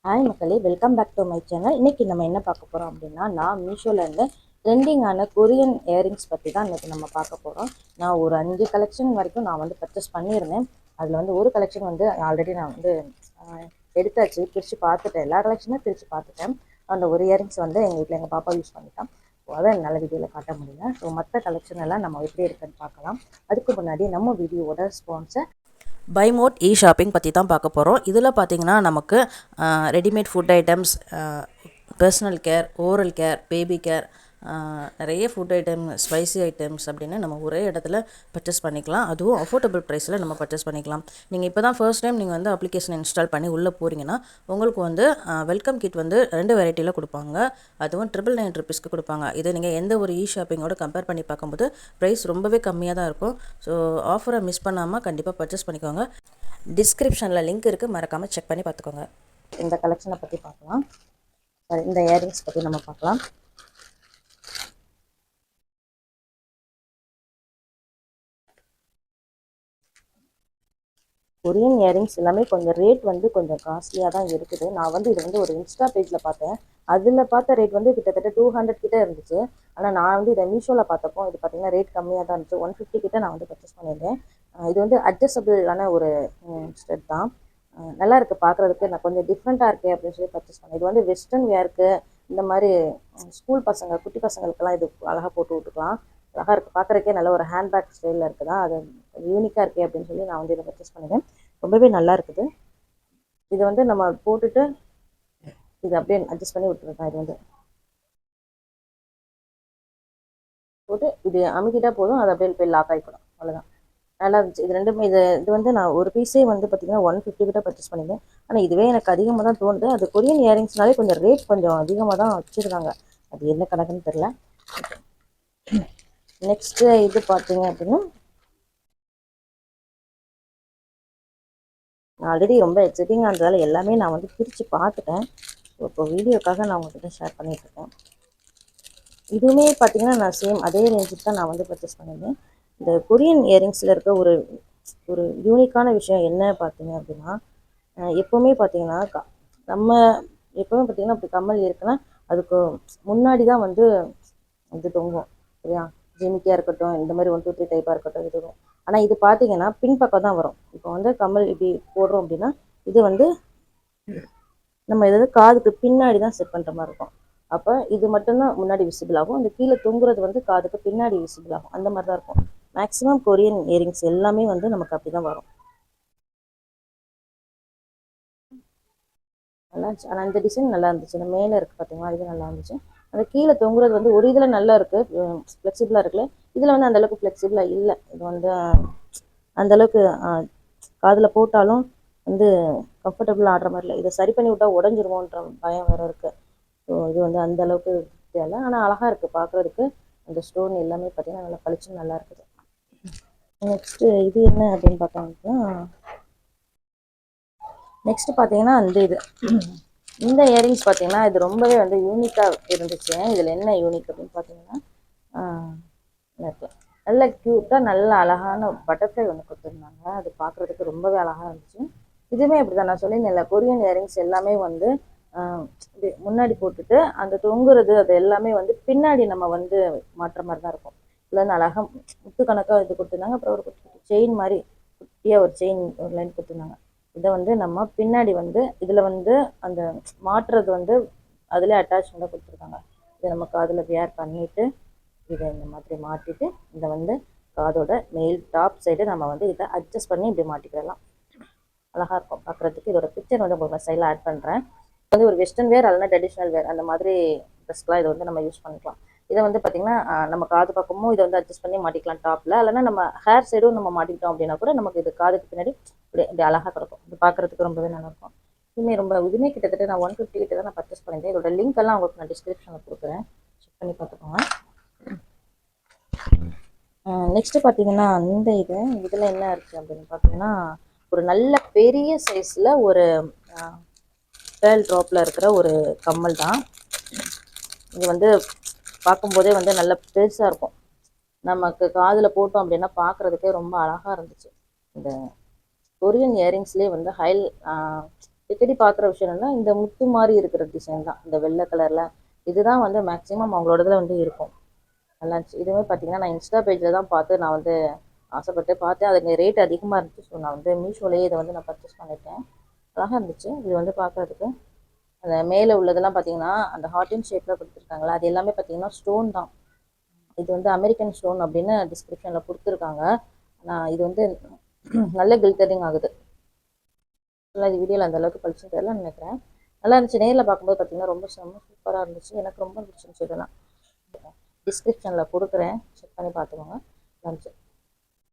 Hi மக்களே, welcome back to my channel. இன்றைக்கி நம்ம என்ன பார்க்க போகிறோம் அப்படின்னா, நான் மீஷோலேருந்து ட்ரெண்டிங்கான கொரியன் இயரிங்ஸ் பற்றி தான் இன்றைக்கி நம்ம பார்க்க போகிறோம். நான் ஒரு 5 கலெக்ஷன் வரைக்கும் நான் வந்து பர்ச்சேஸ் பண்ணியிருந்தேன். அதில் வந்து ஒரு கலெக்ஷன் வந்து ஆல்ரெடி நான் வந்து எடுத்தாச்சு, பிரித்து பார்த்துட்டேன். எல்லா கலெக்ஷனுமே பிரித்து பார்த்துட்டேன். அந்த ஒரு இயரிங்ஸ் வந்து எங்கள் வீட்டில் எங்கள் பாப்பா யூஸ் பண்ணிட்டான். அதை நல்ல வீடியோவில் காட்ட முடியல. ஸோ மற்ற கலெக்ஷன் எல்லாம் நம்ம எப்படி இருக்குன்னு பார்க்கலாம். அதுக்கு முன்னாடி நம்ம வீடியோவோட ஸ்பான்சர் பை மோட் ஷாப்பிங் பற்றி தான் பார்க்க போகிறோம். இதில் பார்த்தீங்கன்னா நமக்கு readymade food items, personal care, oral care, baby care, நிறைய ஃபுட் ஐட்டம், ஸ்பைசி ஐட்டம்ஸ் அப்படின்னு நம்ம ஒரே இடத்துல பர்ச்சேஸ் பண்ணிக்கலாம். அதுவும் அஃபோர்டபுள் ப்ரைஸில் நம்ம பர்ச்சேஸ் பண்ணிக்கலாம். நீங்கள் இப்போ தான் ஃபர்ஸ்ட் டைம் நீங்கள் வந்து அப்ளிகேஷன் இன்ஸ்டால் பண்ணி உள்ளே போகிறீங்கன்னா உங்களுக்கு வந்து வெல்கம் கிட் வந்து 2 வெரைட்டியில் கொடுப்பாங்க. அதுவும் 999 ருபீஸ்க்கு கொடுப்பாங்க. இது நீங்கள் எந்த ஒரு ஷாப்பிங்கோட கம்பேர் பண்ணி பார்க்கும்போது ப்ரைஸ் ரொம்பவே கம்மியாக தான் இருக்கும். ஸோ ஆஃபரை மிஸ் பண்ணாமல் கண்டிப்பாக பர்ச்சேஸ் பண்ணிக்கோங்க. டிஸ்கிரிப்ஷனில் லிங்க் இருக்குது, மறக்காமல் செக் பண்ணி பார்த்துக்கோங்க. இந்த கலெக்ஷனை பற்றி பார்க்கலாம். இந்த இயரிங்ஸ் பற்றி நம்ம பார்க்கலாம். கொரியன் இயரிங்ஸ் எல்லாமே கொஞ்சம் ரேட் வந்து கொஞ்சம் காஸ்ட்லியாக தான் இருக்குது. நான் வந்து இது வந்து ஒரு இன்ஸ்டா பேஜில் பார்த்தேன். அதில் பார்த்த ரேட் வந்து கிட்டத்தட்ட 200 கிட்டே இருந்துச்சு. ஆனால் நான் வந்து இதை மீஷோவில் பார்த்தப்போ இது பார்த்தீங்கன்னா ரேட் கம்மியாக தான் இருந்துச்சு. 150 கிட்டே நான் வந்து பர்ச்சேஸ் பண்ணியிருந்தேன். இது வந்து அட்ஜஸ்டபிளான ஒரு ஸ்டெட் தான். நல்லா இருக்குது பார்க்குறதுக்கு. நான் கொஞ்சம் டிஃப்ரெண்ட்டாக இருக்குது அப்படின்னு சொல்லி பர்ச்சேஸ் பண்ணேன். இது வந்து வெஸ்டர்ன் வேருக்கு, இந்த மாதிரி ஸ்கூல் பசங்க, குட்டி பசங்களுக்கெல்லாம் இது அழகாக போட்டு விட்டுக்கலாம். அழகாக இருக்குது பார்க்குறதுக்கே. நல்ல ஒரு ஹேண்ட்பேக் ஸ்டைலில் இருக்குதா, அது யூனிக்காக இருக்கே அப்படின்னு சொல்லி நான் வந்து இதை பர்ச்சேஸ் பண்ணிட்டேன். ரொம்பவே நல்லா இருக்குது. இதை வந்து நம்ம போட்டுட்டு இதை அப்படியே அட்ஜஸ்ட் பண்ணி விட்டுருக்கேன். இது வந்து போட்டு இது அமுக்கிட்டா போதும், அது அப்படியே போய் லாக் ஆகிப்படும். அவ்வளோதான். நல்லா இருந்துச்சு. இது ரெண்டுமே இது வந்து நான் ஒரு பீஸே வந்து பார்த்திங்கன்னா 150 கிட்ட பர்ச்சேஸ் பண்ணியிருந்தேன். ஆனால் இதுவே எனக்கு அதிகமாக தான் தோணுது. அது கொரியன் இயரிங்ஸ்னாலே கொஞ்சம் ரேட் கொஞ்சம் அதிகமாக தான் வச்சுருக்காங்க. அது என்ன கணக்குன்னு தெரில. நெக்ஸ்ட்டு இது பார்த்தீங்க அப்படின்னா, ஆல்ரெடி ரொம்ப எக்ஸைட்டிங்காக இருந்ததால் எல்லாமே நான் வந்து பிரித்து பார்த்துட்டேன். இப்போ வீடியோக்காக நான் உங்கள்கிட்ட ஷேர் பண்ணிகிட்ருக்கேன். இதுவுமே பார்த்திங்கன்னா நான் சேம் அதே ரேஞ்சுக்கு தான் நான் வந்து பர்ச்சேஸ் பண்ணியிருந்தேன். இந்த கொரியன் இயரிங்ஸில் இருக்க ஒரு ஒரு யூனிக்கான விஷயம் என்ன பார்த்தீங்க அப்படின்னா, எப்போவுமே பார்த்தீங்கன்னா நம்ம எப்போவுமே பார்த்திங்கன்னா இப்படி கம்மல் இருக்குன்னா அதுக்கு முன்னாடி தான் வந்து இது தொங்கும் சரியா. ஜிமிக்கியாக இருக்கட்டும், இந்த மாதிரி 1 2 3 டைப்பாக இருக்கட்டும், இது வரும். ஆனால் இது பார்த்தீங்கன்னா பின்பக்கம் தான் வரும். இப்போ வந்து கம்மல் இப்படி போடுறோம் அப்படின்னா இது வந்து நம்ம இது காதுக்கு பின்னாடி தான் செட் பண்ணுற மாதிரி இருக்கும். அப்போ இது மட்டும்தான் முன்னாடி விசிபிள் ஆகும். அந்த கீழே தொங்குறது வந்து காதுக்கு பின்னாடி விசிபிள் ஆகும். அந்த மாதிரி தான் இருக்கும். மேக்ஸிமம் கொரியன் இயரிங்ஸ் எல்லாமே வந்து நமக்கு அப்படி தான் வரும். நல்லா இருந்துச்சு. ஆனால் இந்த டிசைன் நல்லா இருந்துச்சு. இந்த மேலே இருக்குது பார்த்தீங்களா, இது நல்லா இருந்துச்சு. அந்த கீழே தொங்குறது வந்து ஒரு இதில் நல்லா இருக்குது, ஃப்ளெக்சிபிளாக இருக்குல்ல. இதில் வந்து அந்தளவுக்கு ஃப்ளெக்சிபிளாக இல்லை. இது வந்து அந்தளவுக்கு காதில் போட்டாலும் வந்து கம்ஃபர்டபுளாக ஆடுற மாதிரி இல்லை. இதை சரி பண்ணி விட்டால் உடஞ்சிருமோன்ற பயம் வேறு இருக்குது. ஸோ இது வந்து அந்தளவுக்கு தேவை. ஆனால் அழகாக இருக்குது பார்க்குறதுக்கு. அந்த ஸ்டோன் எல்லாமே பார்த்திங்கன்னா நல்லா பளிச்சுன்னு நல்லா இருக்குது. நெக்ஸ்ட்டு இது என்ன அப்படின்னு பார்த்தோம்னா, நெக்ஸ்ட்டு பார்த்தீங்கன்னா இது இந்த இயரிங்ஸ் பார்த்தீங்கன்னா இது ரொம்பவே வந்து யூனிக்காக இருந்துச்சு. இதில் என்ன யூனிக் அப்படின்னு பார்த்தீங்கன்னா, நல்ல க்யூட்டாக நல்ல அழகான பட்டர்ஃப்ளை ஒன்று கொடுத்துருந்தாங்க. அது பார்க்குறதுக்கு ரொம்பவே அழகாக இருந்துச்சு. இதுவுமே அப்படி தான் நான் சொல்லியிருந்தேன்ல, கொரியன் இயரிங்ஸ் எல்லாமே வந்து முன்னாடி போட்டுட்டு அந்த தொங்குறது அது எல்லாமே வந்து பின்னாடி நம்ம வந்து மாட்டுற மாதிரி தான் இருக்கும். இதில் வந்து அழகாக முத்து கணக்காக இது கொடுத்துருந்தாங்க. அப்புறம் ஒரு செயின் மாதிரி குட்டியாக ஒரு செயின் ஒரு லைன் கொடுத்துருந்தாங்க. இதை வந்து நம்ம பின்னாடி வந்து இதில் வந்து அந்த மாட்டுறது வந்து அதிலே அட்டாச்மெண்ட்டாக கொடுத்துருக்காங்க. இதை நம்ம காதில் வியர் பண்ணிவிட்டு இதை இந்த மாதிரி மாட்டிட்டு இதை வந்து காதோட மேல் டாப் சைடு நம்ம வந்து இதை அட்ஜஸ்ட் பண்ணி இப்படி மாட்டிக்கிடலாம். அழகாக இருக்கும் பார்க்குறதுக்கு. இதோட பிக்சர் வந்து உங்களுக்கு ஸ்டைலில் ஆட் பண்ணுறேன். வந்து ஒரு வெஸ்டர்ன் வேர் அல்லனா ட்ரெடிஷ்னல் வேர் அந்த மாதிரி ட்ரெஸ்க்கெலாம் இதை வந்து நம்ம யூஸ் பண்ணிக்கலாம். இதை வந்து பார்த்திங்கன்னா நம்ம காது பக்கமும் இதை வந்து அட்ஜஸ்ட் பண்ணி மாட்டிக்கலாம் டாப்பில். இல்லைனா நம்ம ஹேர் சைடும் நம்ம மாட்டிக்கிட்டோம் அப்படின்னா கூட நமக்கு இது காதுக்கு பின்னாடி இப்படி அழகாக கிடக்கும். இது பார்க்குறதுக்கு ரொம்பவே நல்லாயிருக்கும். இதுவுமே கிட்டத்தட்ட நான் 150 கிட்ட தான் நான் பர்ச்சேஸ் பண்ணியிருந்தேன். இதோட லிங்க் எல்லாம் உங்களுக்கு நான் டிஸ்கிரிப்ஷனில் கொடுக்குறேன், செக் பண்ணி பார்த்துக்கோங்க. நெக்ஸ்ட்டு பார்த்தீங்கன்னா இதில் என்ன இருக்குது அப்படின்னு பார்த்தீங்கன்னா, ஒரு நல்ல பெரிய சைஸில் ஒரு பேர்ல் ட்ராப்பில் இருக்கிற ஒரு கம்மல் தான். இது வந்து பார்க்கும்போதே வந்து நல்ல பெருசாக இருக்கும். நமக்கு காதில் போட்டோம் அப்படின்னா பார்க்குறதுக்கே ரொம்ப அழகாக இருந்துச்சு. இந்த கொரியன் இயரிங்ஸ்லேயே வந்து அடிக்கடி பார்க்குற விஷயம் என்னன்னா இந்த முத்து மாதிரி இருக்கிற டிசைன் தான், இந்த வெள்ளை கலரில். இதுதான் வந்து மேக்ஸிமம் அவங்களோடதுல வந்து இருக்கும். நல்லா இருந்துச்சு. இதுவுமே பார்த்தீங்கன்னா நான் இன்ஸ்டா பேஜில் தான் பார்த்து நான் வந்து ஆசைப்பட்டு பார்த்தேன். அதுக்கு ரேட் அதிகமாக இருந்துச்சு. ஸோ நான் வந்து மீஷோலேயே இதை வந்து நான் பர்ச்சேஸ் பண்ணிட்டேன். அழகாக இருந்துச்சு இது வந்து பார்க்குறதுக்கு. அந்த மேலே உள்ளதெல்லாம் பார்த்தீங்கன்னா அந்த ஹார்டின் ஷேப்பில் கொடுத்துருக்காங்களா, அது எல்லாமே பார்த்தீங்கன்னா ஸ்டோன் தான். இது வந்து அமெரிக்கன் ஸ்டோன் அப்படின்னு டிஸ்கிரிப்ஷனில் கொடுத்துருக்காங்க. ஆனால் இது வந்து நல்ல கில்டரிங் ஆகுது. நல்லா இது வீடியோவில் அந்த அளவுக்கு பளிச்சுன்னு தெரியல நினைக்கிறேன். நல்லா இருந்துச்சு. நேரில் பார்க்கும்போது பார்த்தீங்கன்னா ரொம்ப சூப்பராக இருந்துச்சு. எனக்கு ரொம்ப பிடிச்சிருந்துச்சு. இதெல்லாம் டிஸ்கிரிப்ஷனில் கொடுக்குறேன், செக் பண்ணி பார்த்துக்கோங்க. இருந்துச்சு.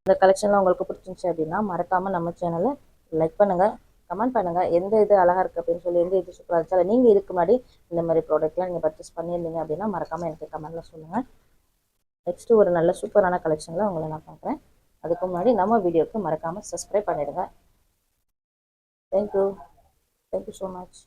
இந்த கலெக்ஷன்லாம் உங்களுக்கு பிடிச்சிருந்துச்சி அப்படின்னா மறக்காமல் நம்ம சேனலை லைக் பண்ணுங்கள், கமெண்ட் பண்ணுங்கள். எந்த இது அழகாக இருக்குது அப்படின்னு சொல்லி, எந்த இது சூப்பராக இருந்துச்சு, இல்லை நீங்கள் இதுக்கு முன்னாடி இந்த மாதிரி ப்ராடக்ட்லாம் நீங்கள் பர்ச்சேஸ் பண்ணியிருந்தீங்க அப்படின்னா மறக்காமல் எனக்கு கமெண்ட்டில் சொல்லுங்கள். நெக்ஸ்ட்டு ஒரு நல்ல சூப்பரான கலெக்ஷனில் உங்களை நான் பார்க்குறேன். அதுக்கு முன்னாடி நம்ம வீடியோவுக்கு மறக்காமல் சப்ஸ்கிரைப் பண்ணிவிடுங்க. Thank you so much.